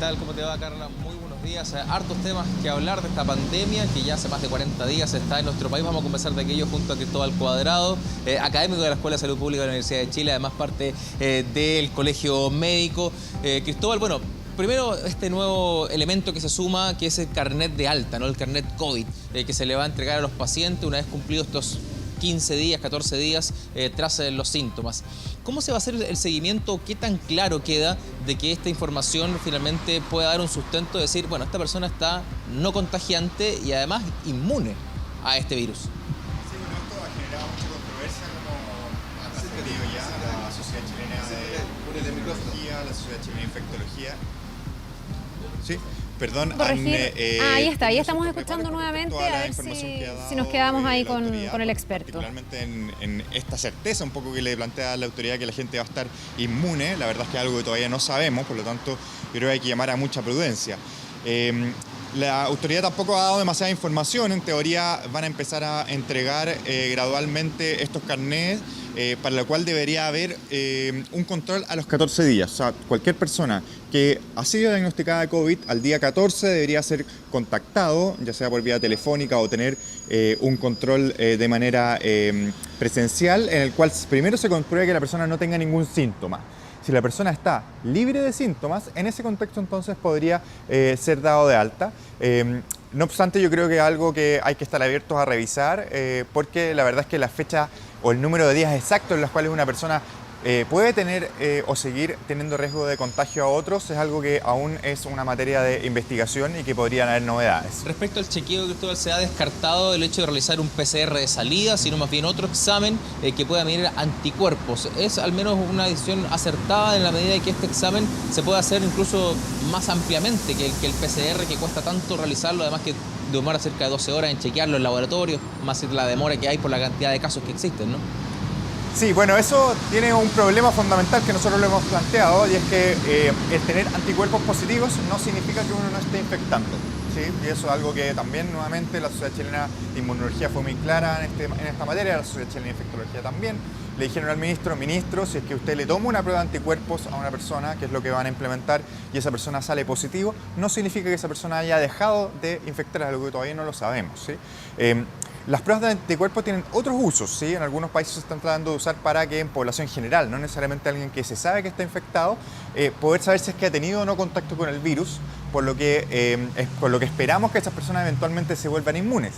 tal? ¿Cómo te va, Carla? Muy buenos días. Hartos temas que hablar de esta pandemia que ya hace más de 40 días está en nuestro país. Vamos a conversar de aquello junto a Cristóbal Cuadrado, académico de la Escuela de Salud Pública de la Universidad de Chile, además parte del Colegio Médico. Cristóbal, bueno, primero este nuevo elemento que se suma, que es el carnet de alta, ¿no? El carnet COVID, que se le va a entregar a los pacientes una vez cumplidos estos 15 días, 14 días tras los síntomas. ¿Cómo se va a hacer el seguimiento? ¿Qué tan claro queda de que esta información finalmente pueda dar un sustento de decir, bueno, esta persona está no contagiante y además inmune a este virus? Sí, bueno, esto ha generado mucha controversia, como ha trascendido ya la Sociedad Chilena de Inmunología, la Sociedad Chilena de Infectología. Sí, perdón. Ahí está, ahí estamos escuchando nuevamente, a ver si nos quedamos ahí con el experto. Particularmente en esta certeza un poco que le plantea la autoridad que la gente va a estar inmune, la verdad es que es algo que todavía no sabemos, por lo tanto yo creo que hay que llamar a mucha prudencia. La autoridad tampoco ha dado demasiada información, en teoría van a empezar a entregar gradualmente estos carnets, para lo cual debería haber un control a los 14 días. O sea, cualquier persona que ha sido diagnosticada de COVID al día 14 debería ser contactado, ya sea por vía telefónica o tener un control de manera presencial, en el cual primero se compruebe que la persona no tenga ningún síntoma. Si la persona está libre de síntomas, en ese contexto entonces podría ser dado de alta. No obstante, yo creo que es algo que hay que estar abiertos a revisar, porque la verdad es que la fecha o el número de días exactos en los cuales una persona puede tener o seguir teniendo riesgo de contagio a otros es algo que aún es una materia de investigación y que podrían haber novedades. Respecto al chequeo, Cristóbal, se ha descartado el hecho de realizar un PCR de salida, sino más bien otro examen que pueda medir anticuerpos. Es al menos una decisión acertada en la medida de que este examen se puede hacer incluso más ampliamente que el PCR, que cuesta tanto realizarlo, además que demora cerca de 12 horas en chequearlo en laboratorio, más la demora que hay por la cantidad de casos que existen, ¿no? Sí, bueno, eso tiene un problema fundamental que nosotros lo hemos planteado, y es que el tener anticuerpos positivos no significa que uno no esté infectando, ¿sí? Y eso es algo que también, nuevamente, la Sociedad Chilena de Inmunología fue muy clara en esta materia, la Sociedad Chilena de Infectología también. Le dijeron al ministro, si es que usted le toma una prueba de anticuerpos a una persona, que es lo que van a implementar, y esa persona sale positivo, no significa que esa persona haya dejado de infectar, algo que todavía no lo sabemos, ¿sí? Las pruebas de anticuerpos tienen otros usos, ¿sí? En algunos países se están tratando de usar para que en población general, no necesariamente alguien que se sabe que está infectado, poder saber si es que ha tenido o no contacto con el virus, por lo que esperamos que esas personas eventualmente se vuelvan inmunes,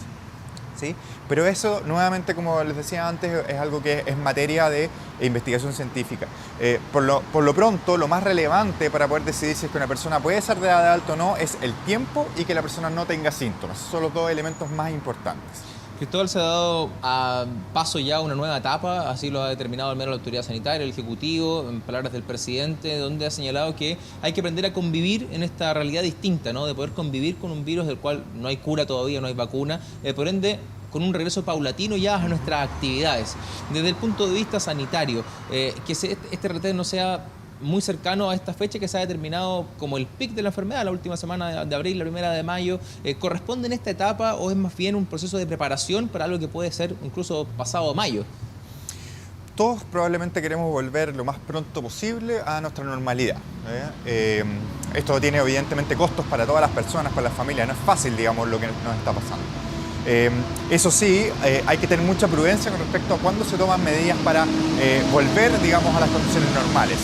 ¿sí? Pero eso, nuevamente, como les decía antes, es algo que es materia de investigación científica. Por lo pronto, lo más relevante para poder decidir si es que una persona puede ser dada de alta o no es el tiempo y que la persona no tenga síntomas. Esos son los dos elementos más importantes. Cristóbal, se ha dado a paso ya una nueva etapa, así lo ha determinado al menos la autoridad sanitaria, el Ejecutivo, en palabras del presidente, donde ha señalado que hay que aprender a convivir en esta realidad distinta, ¿no? De poder convivir con un virus del cual no hay cura todavía, no hay vacuna, por ende, con un regreso paulatino ya a nuestras actividades. Desde el punto de vista sanitario, que este retorno no sea muy cercano a esta fecha que se ha determinado como el pic de la enfermedad, la última semana de abril, la primera de mayo, ¿corresponde en esta etapa o es más bien un proceso de preparación para algo que puede ser incluso pasado mayo? Todos probablemente queremos volver lo más pronto posible a nuestra normalidad. Esto tiene evidentemente costos para todas las personas, para las familias, no es fácil, digamos, lo que nos está pasando. Eso sí, hay que tener mucha prudencia con respecto a cuándo se toman medidas para volver, digamos, a las condiciones normales.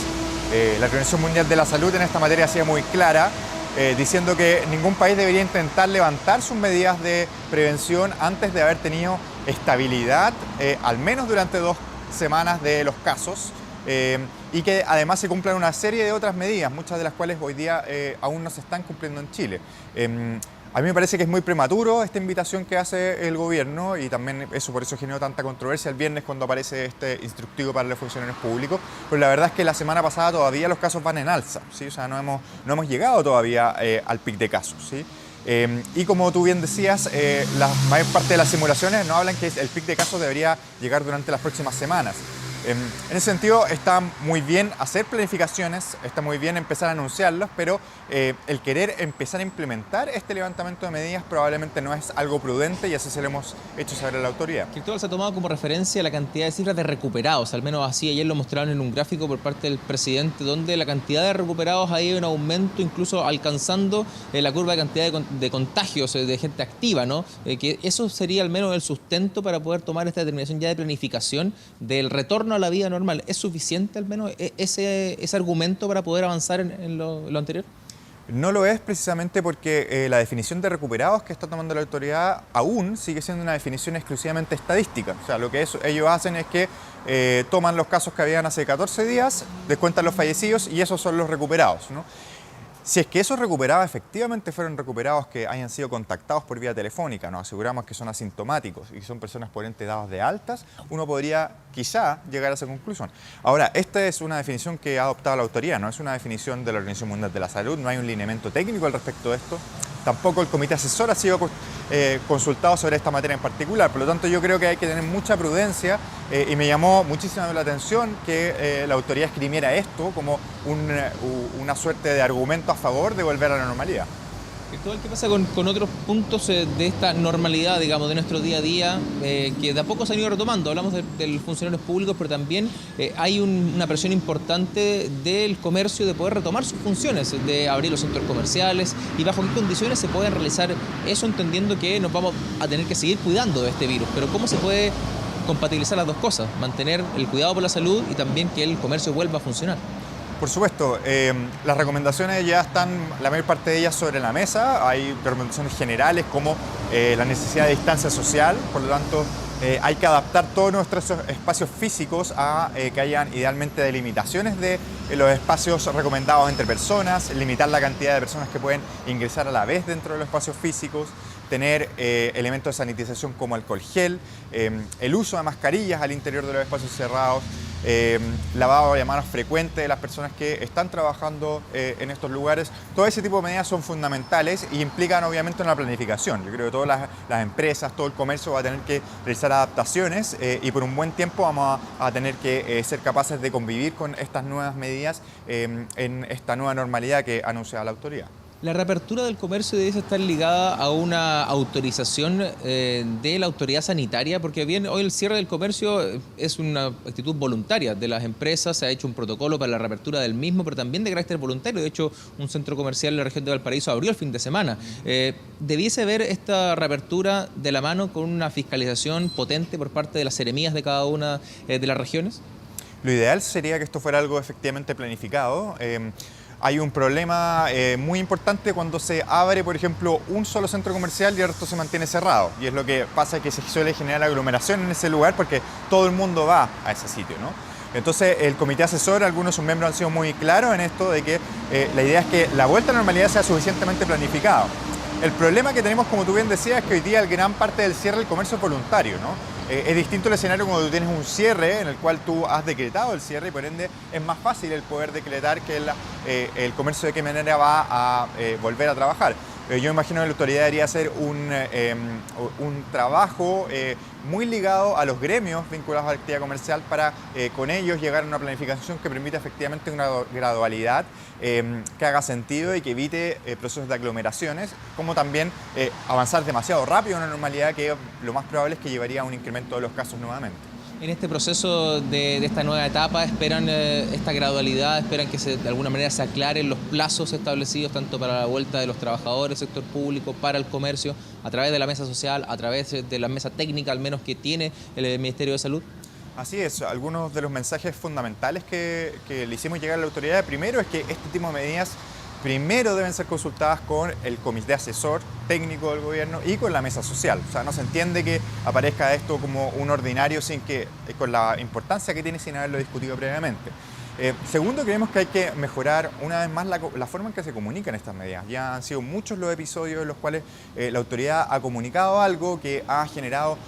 La Organización Mundial de la Salud en esta materia ha sido muy clara, diciendo que ningún país debería intentar levantar sus medidas de prevención antes de haber tenido estabilidad, al menos durante 2 semanas de los casos, y que además se cumplan una serie de otras medidas, muchas de las cuales hoy día aún no se están cumpliendo en Chile. A mí me parece que es muy prematuro esta invitación que hace el gobierno, y también por eso generó tanta controversia el viernes cuando aparece este instructivo para los funcionarios públicos, pero la verdad es que la semana pasada todavía los casos van en alza, ¿sí? O sea, no hemos llegado todavía al pic de casos, ¿sí? Y como tú bien decías, la mayor parte de las simulaciones nos hablan que el pic de casos debería llegar durante las próximas semanas. En ese sentido está muy bien hacer planificaciones, está muy bien empezar a anunciarlos, pero el querer empezar a implementar este levantamiento de medidas probablemente no es algo prudente y así se lo hemos hecho saber a la autoridad. Cristóbal, se ha tomado como referencia la cantidad de cifras de recuperados, al menos así ayer lo mostraron en un gráfico por parte del presidente, donde la cantidad de recuperados ha ido en aumento, incluso alcanzando la curva de cantidad de contagios de gente activa, ¿no? Que eso sería al menos el sustento para poder tomar esta determinación ya de planificación del retorno a la vida normal. ¿Es suficiente al menos ese argumento para poder avanzar en lo anterior? No lo es precisamente porque la definición de recuperados que está tomando la autoridad aún sigue siendo una definición exclusivamente estadística. O sea, lo que ellos hacen es que toman los casos que habían hace 14 días, descuentan los fallecidos y esos son los recuperados, ¿no? Si es que esos recuperados efectivamente fueron recuperados que hayan sido contactados por vía telefónica, nos aseguramos que son asintomáticos y son personas por ente dados de altas, uno podría quizá llegar a esa conclusión. Ahora, esta es una definición que ha adoptado la autoridad, no es una definición de la Organización Mundial de la Salud, no hay un lineamiento técnico al respecto de esto, tampoco el comité asesor ha sido consultado sobre esta materia en particular, por lo tanto yo creo que hay que tener mucha prudencia y me llamó muchísimo la atención que la autoridad esgrimiera esto como una suerte de argumento a favor de volver a la normalidad. Cristóbal, ¿qué pasa con otros puntos de esta normalidad, digamos, de nuestro día a día, que de a poco se han ido retomando? Hablamos de los funcionarios públicos, pero también hay una presión importante del comercio de poder retomar sus funciones, de abrir los centros comerciales y bajo qué condiciones se pueden realizar eso, entendiendo que nos vamos a tener que seguir cuidando de este virus. Pero ¿cómo se puede compatibilizar las dos cosas? Mantener el cuidado por la salud y también que el comercio vuelva a funcionar. Por supuesto, las recomendaciones ya están, la mayor parte de ellas sobre la mesa. Hay recomendaciones generales como la necesidad de distancia social, por lo tanto hay que adaptar todos nuestros espacios físicos a que hayan idealmente delimitaciones de los espacios recomendados entre personas, limitar la cantidad de personas que pueden ingresar a la vez dentro de los espacios físicos, tener elementos de sanitización como alcohol gel, el uso de mascarillas al interior de los espacios cerrados, lavado de manos frecuente de las personas que están trabajando en estos lugares. Todo ese tipo de medidas son fundamentales y implican obviamente una planificación. Yo creo que todas las empresas, todo el comercio va a tener que realizar adaptaciones y por un buen tiempo vamos a tener que ser capaces de convivir con estas nuevas medidas en esta nueva normalidad que anuncia la autoridad. La reapertura del comercio debe estar ligada a una autorización de la autoridad sanitaria, porque bien, hoy el cierre del comercio es una actitud voluntaria de las empresas, se ha hecho un protocolo para la reapertura del mismo, pero también de carácter voluntario. De hecho, un centro comercial en la región de Valparaíso abrió el fin de semana. ¿Debiese ver esta reapertura de la mano con una fiscalización potente por parte de las seremías de cada una de las regiones? Lo ideal sería que esto fuera algo efectivamente planificado. Hay un problema muy importante cuando se abre, por ejemplo, un solo centro comercial y el resto se mantiene cerrado. Y es lo que pasa, que se suele generar aglomeración en ese lugar porque todo el mundo va a ese sitio, ¿no? Entonces, el comité asesor, algunos de sus miembros han sido muy claros en esto de que la idea es que la vuelta a la normalidad sea suficientemente planificado. El problema que tenemos, como tú bien decías, es que hoy día gran parte del cierre del comercio es voluntario, ¿no? Es distinto el escenario cuando tú tienes un cierre en el cual tú has decretado el cierre y por ende es más fácil el poder decretar que el comercio de qué manera va a volver a trabajar. Yo imagino que la autoridad debería hacer un trabajo muy ligado a los gremios vinculados a la actividad comercial para con ellos llegar a una planificación que permita efectivamente una gradualidad que haga sentido y que evite procesos de aglomeraciones, como también avanzar demasiado rápido en una normalidad que lo más probable es que llevaría a un incremento de los casos nuevamente. En este proceso de esta nueva etapa, ¿esperan esta gradualidad? ¿Esperan que de alguna manera se aclaren los plazos establecidos tanto para la vuelta de los trabajadores, sector público, para el comercio, a través de la mesa social, a través de la mesa técnica al menos que tiene el Ministerio de Salud? Así es, algunos de los mensajes fundamentales que le hicimos llegar a la autoridad, primero es que este tipo de medidas primero deben ser consultadas con el comité asesor técnico del gobierno y con la mesa social. O sea, no se entiende que aparezca esto como un ordinario con la importancia que tiene sin haberlo discutido previamente. Segundo, creemos que hay que mejorar una vez más la forma en que se comunican estas medidas. Ya han sido muchos los episodios en los cuales la autoridad ha comunicado algo que ha generado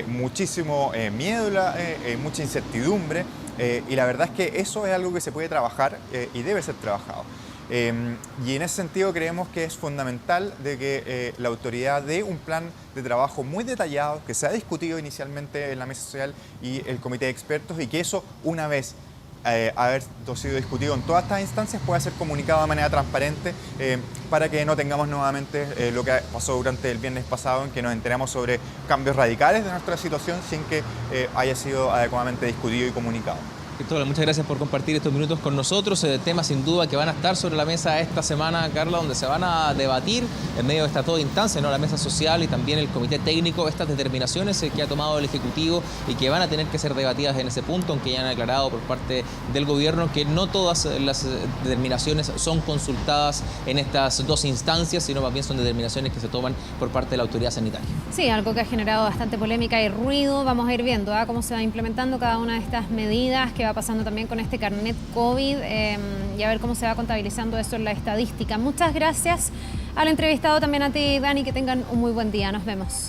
muchísimo miedo, mucha incertidumbre y la verdad es que eso es algo que se puede trabajar y debe ser trabajado. Y en ese sentido creemos que es fundamental de que la autoridad dé un plan de trabajo muy detallado, que se ha discutido inicialmente en la mesa social y el comité de expertos, y que eso, una vez haber sido discutido en todas estas instancias, pueda ser comunicado de manera transparente para que no tengamos nuevamente lo que pasó durante el viernes pasado, en que nos enteramos sobre cambios radicales de nuestra situación sin que haya sido adecuadamente discutido y comunicado. Cristóbal, muchas gracias por compartir estos minutos con nosotros. Temas sin duda que van a estar sobre la mesa esta semana, Carla, donde se van a debatir en medio de esta toda instancia, ¿no? La mesa social y también el comité técnico, estas determinaciones que ha tomado el Ejecutivo y que van a tener que ser debatidas en ese punto, aunque ya han aclarado por parte del gobierno que no todas las determinaciones son consultadas en estas dos instancias, sino más bien son determinaciones que se toman por parte de la autoridad sanitaria. Sí, algo que ha generado bastante polémica y ruido. Vamos a ir viendo cómo se va implementando cada una de estas medidas, qué va pasando también con este carnet COVID y a ver cómo se va contabilizando eso en la estadística. Muchas gracias al entrevistado, también a ti, Dani, que tengan un muy buen día. Nos vemos.